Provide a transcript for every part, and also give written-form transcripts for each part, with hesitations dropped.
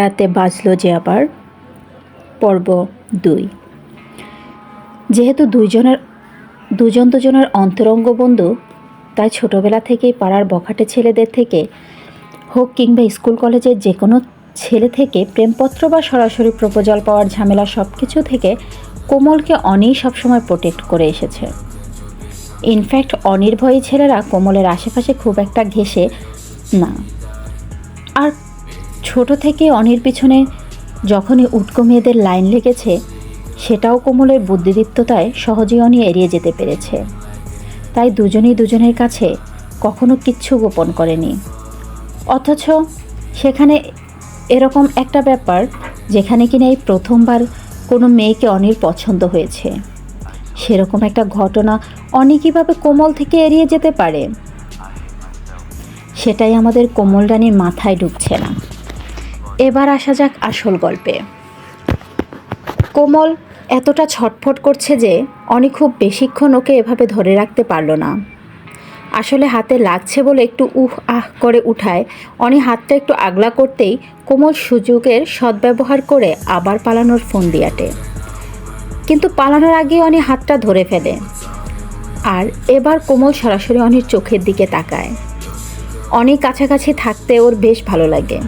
রাতে বাজলো যে আবার পর্ব 2। যেহেতু দুজন দুজনের অন্তরঙ্গ বন্ধু, তাই ছোটবেলা থেকেই পাড়ার বখাটে ছেলেদের থেকে হোক কিংবা স্কুল কলেজের যে কোনো ছেলে থেকে প্রেমপত্র বা সরাসরি প্রপোজাল পাওয়ার ঝামেলা সব কিছু থেকে কোমলকে অনি সবসময় প্রোটেক্ট করে এসেছে। ইনফ্যাক্ট অনির্ভয়ী ছেলেরা কোমলের আশেপাশে খুব একটা ঘেঁষে না। আর ছোট থেকে অনির পিছনে যখনই উটকো মেয়েদের লাইন লেগেছে, সেটাও কোমলের বুদ্ধিদীপ্ততায় সহজেই অনি এড়িয়ে যেতে পেরেছে। তাই দুজনেই দুজনের কাছে কখনো কিচ্ছু গোপন করেনি। অথচ সেখানে এরকম একটা ব্যাপার যেখানে কিনা এই প্রথমবার কোনো মেয়েকে অনির পছন্দ হয়েছে, সেরকম একটা ঘটনা অনি কীভাবে কোমল থেকে এড়িয়ে যেতে পারে, সেটাই আমাদের কোমল রানীর মাথায় ঢুকছে না। এবার আসা যাক আসল গল্পে। কোমল এতটা ছটফট করছে যে অনি খুব বেশিক্ষণ ওকে এভাবে ধরে রাখতে পারল না। আসলে হাতে লাগছে বলে একটু আহ করে উঠায়। অনি হাতটা একটু আগলা করতেই কোমল সুযোগের সদ্ব্যবহার করে আবার পালানোর ফোন দিয়াটে, কিন্তু পালানোর আগে অনি হাতটা ধরে ফেলে। আর এবার কোমল সরাসরি অনির চোখের দিকে তাকায়। অনি কাছাকাছি থাকতে ওর বেশ ভালো লাগে,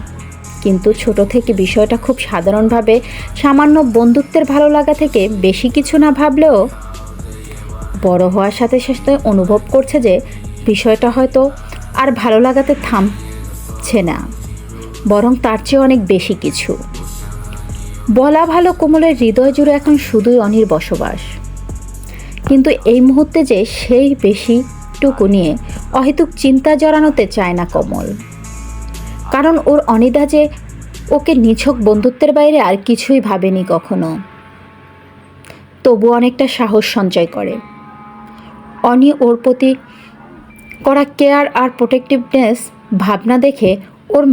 কিন্তু ছোট থেকে বিষয়টা খুব সাধারণভাবে সামান্য বন্ধুত্বের ভালো লাগা থেকে বেশি কিছু না ভাবলেও বড় হওয়ার সাথে সাথে অনুভব করছে যে বিষয়টা হয়তো আর ভালো লাগাতে থামছে না, বরং তার চেয়ে অনেক বেশি কিছু। বলা ভালো, কোমলের হৃদয় জুড়ে এখন শুধুই অনির বসবাস। কিন্তু এই মুহূর্তে যে সেই বেশিটুকু নিয়ে অহেতুক চিন্তা জড়ানোতে চায় না কোমল, কারণ ওর অনিদা যে ওকে নিছক বন্ধুত্বের বাইরে আর কিছুই ভাবেনি কখনো। তবু অনেকটা সাহস সঞ্চয় করে। অনি ওর প্রতি করা কেয়ার আর প্রোটেক্টিভনেস ভাবনা দেখে ওর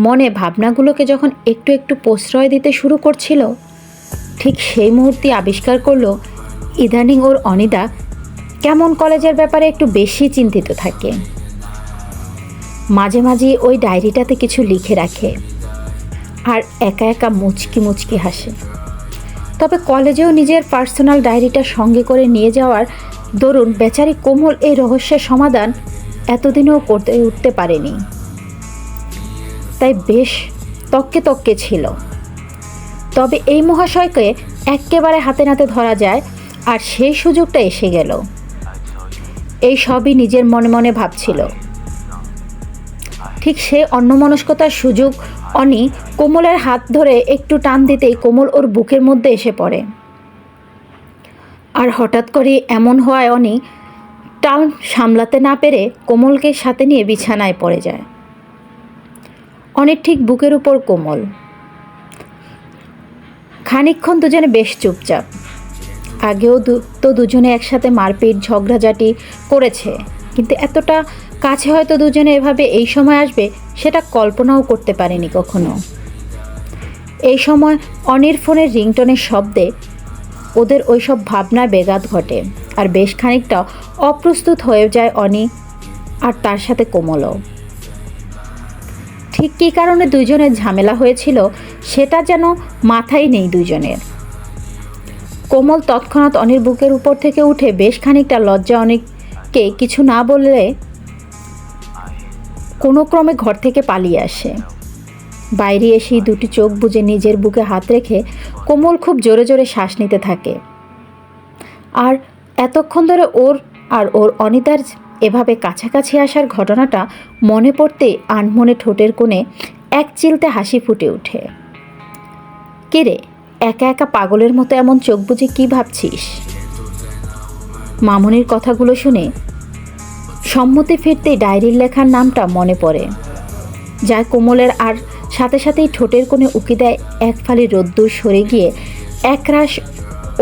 মনে ভাবনাগুলোকে যখন একটু একটু প্রশ্রয় দিতে শুরু করছিল, ঠিক সেই মুহূর্তে আবিষ্কার করলো ইদানিং ওর অনিদা কেমন কলেজের ব্যাপারে একটু বেশি চিন্তিত থাকে। মাঝে মাঝে ওই ডায়েরিটাতে কিছু লিখে রাখে আর একা একা মুচকি মুচকি হাসে। তবে কলেজেও নিজের পার্সোনাল ডায়েরিটা সঙ্গে করে নিয়ে যাওয়ার দরুন বেচারি কোমল এই রহস্যের সমাধান এতদিনেও করতে উঠতে পারেনি। তাই বেশ তককে ছিল। তবে এই মহাশয়কে একেবারে হাতে নাতে ধরা যায়, আর সেই সুযোগটা এসে গেল। এই সবই নিজের মনে মনে ভাবছিল। ঠিক সে অন্যমনস্কতার সুযোগ অনি কোমলের হাত ধরে একটু টান দিতেই কোমল ওর বুকের মধ্যে এসে পড়ে। আর হঠাৎ করে এমন হওয়ায় অনি টান সামলাতে না পেরে কোমলকে সাথে নিয়ে বিছানায় পড়ে যায়। অনির ঠিক বুকের উপর কোমল। খানিকক্ষণ দুজনে বেশ চুপচাপ। আগেও তো দুজনে একসাথে মারপিট ঝগড়াঝাটি করেছে, কিন্তু এতটা কাছে হয়তো দুজনে এভাবে এই সময় আসবে সেটা কল্পনাও করতে পারেনি কখনো। এই সময় অনির ফোনের রিংটনের শব্দে ওদের ওইসব ভাবনার বেঘাত ঘটে, আর বেশ খানিকটা অপ্রস্তুত হয়ে যায় অনি, আর তার সাথে কোমলও। ঠিক কী কারণে দুইজনের ঝামেলা হয়েছিল সেটা যেন মাথায় নেই দুইজনের। কোমল তৎক্ষণাৎ অনির বুকের উপর থেকে উঠে বেশ খানিকটা লজ্জা অনিকে কিছু না বললে কোনো ক্রমে ঘর থেকে পালিয়ে আসে। বাইরে এসেই দুটি চোখ বুজে নিজের বুকে হাত রেখে কোমল খুব জোরে জোরে শ্বাস নিতে থাকে। আর এতক্ষণ ধরে ওর অনিতার এভাবে কাছাকাছি আসার ঘটনাটা মনে পড়তে আনমনে ঠোঁটের কোণে এক চিলতে হাসি ফুটে ওঠে। কে রে, একা একা পাগলের মতো এমন চোখ বুজে কি ভাবছিস? মামনির কথাগুলো শুনে সম্মতি ফিরতেই ডায়েরির লেখার নামটা মনে পড়ে যায় কোমলের, আর সাথে সাথেই ঠোঁটের কোণে উকি দেয় এক ফালি রোদ্দুর সরে গিয়ে একরাশ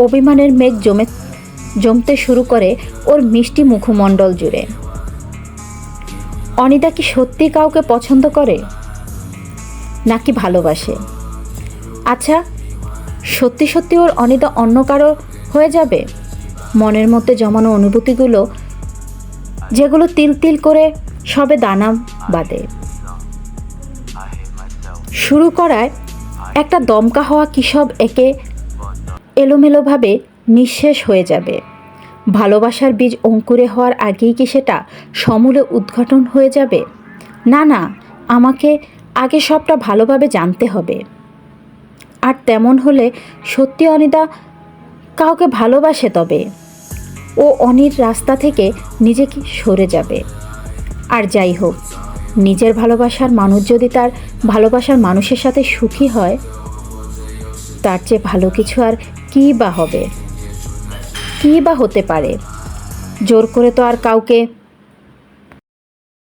অভিমানের মেঘ জমতে শুরু করে ওর মিষ্টি মুখমণ্ডল জুড়ে। অনিদা কি সত্যি কাউকে পছন্দ করে নাকি ভালোবাসে? আচ্ছা, সত্যি সত্যি ওর অনিদা অন্য কারো হয়ে যাবে? মনের মধ্যে জমানো অনুভূতিগুলো যেগুলো তিল তিল করে সবে দানা বাঁধে, শুরু করায় একটা দমকা হওয়া কী সব একে এলোমেলোভাবে নিঃশেষ হয়ে যাবে। ভালোবাসার বীজ অঙ্কুরে হওয়ার আগেই কি সেটা সমূলে উদ্ঘাটন হয়ে যাবে? না না, আমাকে আগে সবটা ভালোভাবে জানতে হবে। আর তেমন হলে সত্যি অনিতা কাউকে ভালোবাসে, তবে ও অনির রাস্তা থেকে নিজেকে সরে যাবে। আর যাই হোক, নিজের ভালোবাসার মানুষ যদি তার ভালোবাসার মানুষের সাথে সুখী হয়, তার চেয়ে ভালো কিছু আর কী বা হবে, কী বা হতে পারে। জোর করে তো আর কাউকে